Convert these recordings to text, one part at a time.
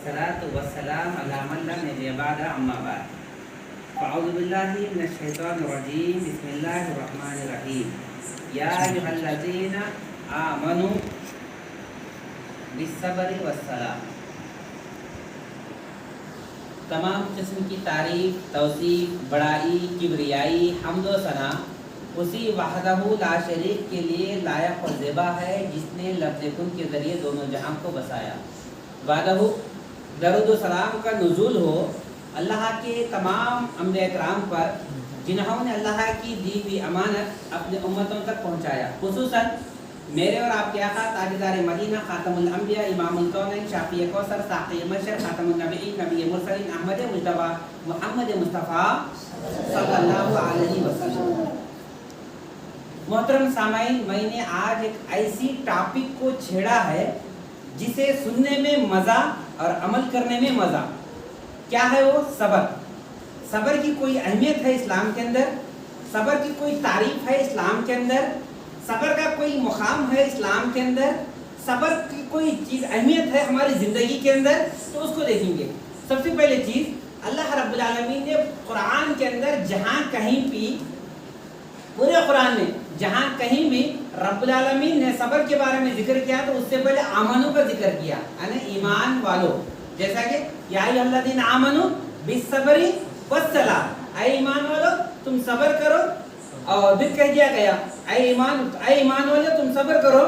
वस्सलातु वस्सलाम अला मन ला नबिय्य बअदा अम्मा बाद फ़अऊज़ु बिल्लाहि मिनश शैतानिर रजीम बिस्मिल्लाहिर रहमानिर रहीम या अय्युहल्लज़ीना आमनू बिस्सब्रि वस्सलाम। तमाम किस्म की तारीफ, तौसीफ, बड़ाई, किबरियाई, हम्द व सना उसी वहदहू ला शरीक के लिए लायक और ज़ेबा है जिसने लफ्ज़ कुन के ज़रिए दोनों जहां को बसाया। वादहू दरूद व सलाम का नुज़ूल हो अल्लाह के तमाम अंबिया किराम पर जिन्होंने अल्लाह की दी हुई अमानत अपने उम्मतों तक पहुँचाया। खुसूसन मेरे और आपके आका ताजदार मदीना खातमुल अंबिया इमामुल कौनैन शाफ़ी कौसर साक़ी मशर खातमुन नबीय्यीन नबी मुरसलीन अहमद मुज्तबा मुहम्मद मुस्तफ़ा सल्लल्लाहु अलैहि वसल्लम। मोहतरम सामाईन, मैंने आज एक ऐसी टॉपिक को छेड़ा है जिसे सुनने में मज़ा और अमल करने में मज़ा। क्या है वो? सबर। सबर की कोई अहमियत है इस्लाम के अंदर, सबर की कोई तारीफ है इस्लाम के अंदर, सबर का कोई मुकाम है इस्लाम के अंदर, सबर की कोई चीज़ अहमियत है हमारी ज़िंदगी के अंदर, तो उसको देखेंगे। सबसे पहले चीज़ अल्लाह रब्बुल आलमीन ने कुरान के अंदर जहाँ कहीं भी, पूरे कुरान में जहाँ कहीं भी रब्बुल आलमीन ने सबर के बारे में जिक्र किया तो उससे पहले आमनू का जिक्र किया, यानी ईमान वालों। जैसा कि या अय्युहल्लज़ीना आमनू बिस्सब्रि वस्सलाम, ऐ ईमान वालों तुम सबर करो। और फिर कह दिया गया ऐ ईमान वालों तुम सबर करो।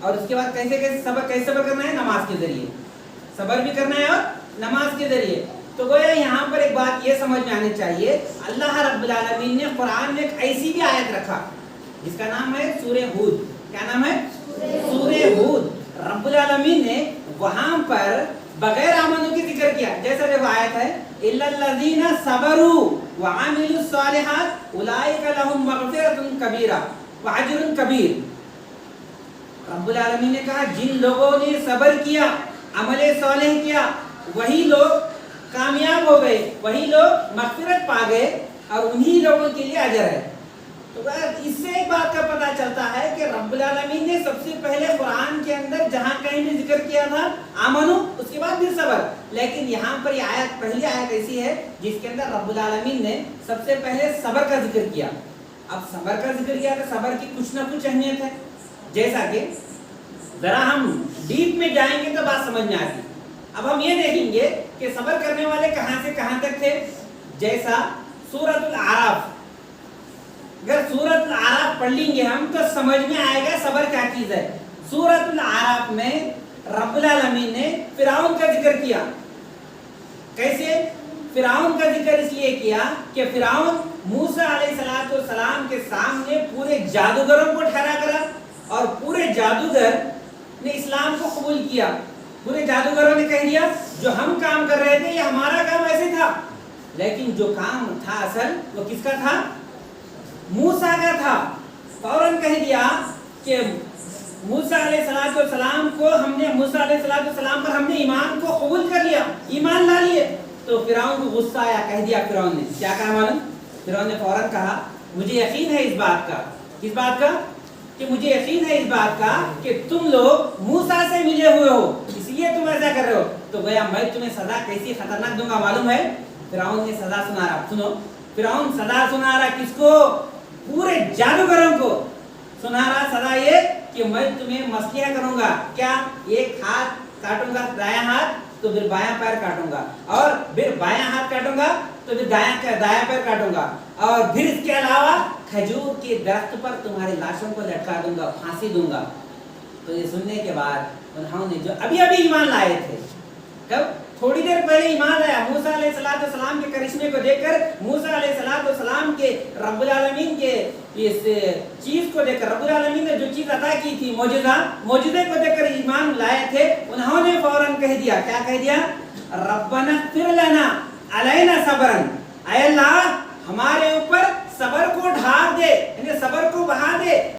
और उसके बाद कैसे सबर करना है? नमाज के जरिए सबर भी करना है और नमाज के जरिए। तो गोया यहाँ पर एक बात ये समझ में आनी चाहिए, अल्लाह रब्बुल आलमीन ने कुरान में एक ऐसी भी आयत रखा जिसका नाम है सूरे हूद। क्या नाम है? सूरे हूद। रब्बुल आलमीन ने वहाँ पर बगैर आमनू की जिक्र किया। जैसा जब आयत है इल्लल्लज़ीना सबरू व अमिलुस सालिहात उलाइका लहुम मग़फ़िरतुन कबीरा व अज्रुन कबीर। रब्बुल आलमीन ने कहा जिन लोगों ने सबर किया, अमले सालिह किया, वही लोग कामयाब हो गए, वही लोग मग़फ़िरत पा गए और उन्हीं लोगों के लिए अजर है। तो इससे एक बात का पता चलता है कि रब्बुल आलमीन ने सबसे पहले कुरान के अंदर जहाँ कहीं भी जिक्र किया था आमनू, उसके बाद फिर सबर। लेकिन यहाँ पर ये आयत, पहली आयत ऐसी है जिसके अंदर रब्बुल आलमीन ने सबसे पहले सबर का जिक्र किया। अब सबर का जिक्र किया तो सबर की कुछ ना कुछ अहमियत है। जैसा कि जरा हम डीप में जाएंगे तो बात समझ में आती। अब हम ये देखेंगे कि सबर करने वाले कहाँ से कहाँ तक थे। जैसा सूरतुल आराफ, अगर सूरतुल आराफ पढ़ लेंगे हम तो समझ में आएगा सबर क्या चीज है। सूरतुल आराफ में रब्बुल आलमीन ने फिरौन का जिक्र किया। कैसे? फिरौन का जिक्र इसलिए किया कि फिरौन मूसा अलैहिस्सलातु वस्सलाम के सामने पूरे जादूगरों को ठहरा करा और पूरे जादूगर ने इस्लाम को कबूल किया। पूरे जादूगरों ने कह दिया जो हम काम कर रहे थे ये हमारा काम ऐसे था, लेकिन जो काम था असल वो किसका था? मूसा का था। फौरन कह दिया कि मूसा अलैहिस्सलाम को हमने, मूसा अलैहिस्सलाम पर हमने ईमान को कबूल कर लिया, ईमान ला लिए। तो फिरौन को गुस्सा आया, कह दिया फिरौन ने, क्या कहा मालूम? फिरौन ने फौरन कहा मुझे यकीन है इस बात का। किस बात का? कि मुझे यकीन है इस बात का कि तुम लोग मूसा से मिले हुए हो, इसलिए तुम ऐसा कर रहे हो। तो गया मैं तुम्हें सजा कैसी खतरनाक दूंगा मालूम है? फिरौन ने सजा सुना रहा। सुनो, फिरौन सजा सुना रहा किसको? पूरे जादूगरों को सुना रहा सजा ये कि मैं तुम्हें मसलिया करूंगा। क्या? एक हाथ काटूंगा दायां हाथ तो फिर बायां पैर काटूंगा, और फिर बायां हाथ काटूंगा तो फिर दायां पैर काटूंगा, और फिर इसके अलावा खजूर के दरख्त पर तुम्हारी लाशों को लटका दूंगा, फांसी दूंगा। तो ये सुनने के बाद उन्होंने जो अभी अभी ईमान लाए थे, कब? थोड़ी देर पहले ईमान लाया, मूसा अलैहिस्सलाम के करिश्मे को देखकर, मूसा अलैहिस्सलाम के रब्बुल आलमीन के इस चीज को देखकर, रब्बुल आलमीन ने जो चीज अता की थी मौजूदे को देखकर ईमान लाए थे। उन्होंने फौरन कह दिया, क्या कह दिया? रब्बना इग़फिर लना अलैना सबरन, ऐ अल्लाह हमारे ऊपर सबर को ढाल दे, यानी सबर को बढ़ा दे।